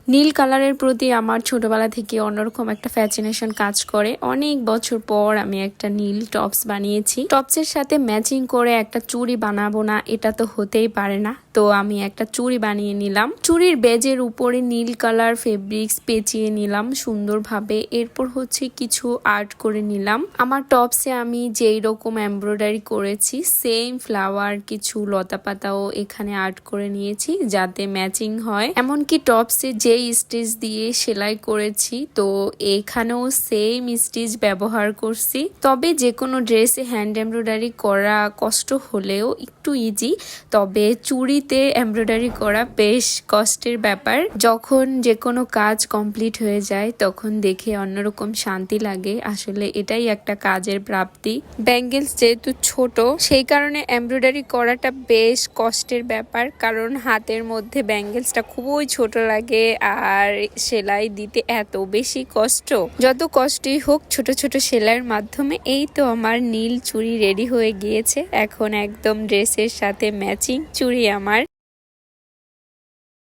নীল কালারের প্রতি আমার ছোটবেলা থেকে অন্যরকম একটা ফ্যাসিনেশন কাজ করে। অনেক বছর পর আমি একটা নীল টপস বানিয়েছি। টপসের সাথে ম্যাচিং করে একটা চুড়ি বানাবো না, এটা তো হতেই পারে না। তো আমি একটা চুড়ি বানিয়ে নিলাম। চুড়ির বেজের উপরে নীল কালার ফেব্রিক্স পেঁচিয়ে নিলাম সুন্দরভাবে। এরপর হচ্ছে কিছু আর্ট করে নিলাম। আমার টপসে আমি যেই রকম এমব্রয়ডারি করেছি সেম ফ্লাওয়ার কিছু লতা পাতাও এখানে আর্ট করে নিয়েছি যাতে ম্যাচিং হয়। এমনকি টপসে যে স্টিচ দিয়ে সেলাই করেছি তো এখানেও সেম স্টিচ ব্যবহার করছি। তবে যে কোনো ড্রেসে হ্যান্ড এমব্রয়ডারি করা কষ্ট হলেও একটু ইজি, তবে চুড়িতে এমব্রয়ডারি করা বেশ কষ্টের ব্যাপার। যখন যে কোনো কাজ কমপ্লিট হয়ে যায় তখন দেখে অন্যরকম শান্তি লাগে। আসলে এটাই একটা কাজের প্রাপ্তি। ব্যাঙ্গেলস যেহেতু ছোট সেই কারণে এমব্রয়ডারি করাটা বেশ কষ্টের ব্যাপার, কারণ হাতের মধ্যে ব্যাঙ্গেলসটা খুবই ছোট লাগে আর সেলাই দিতে এত বেশি কষ্ট। যত কষ্টই হোক ছোট ছোট সেলাইয়ের মাধ্যমে এই তো আমার নীল চুড়ি রেডি হয়ে গিয়েছে। এখন একদম ড্রেসের সাথে ম্যাচিং চুড়ি আমার।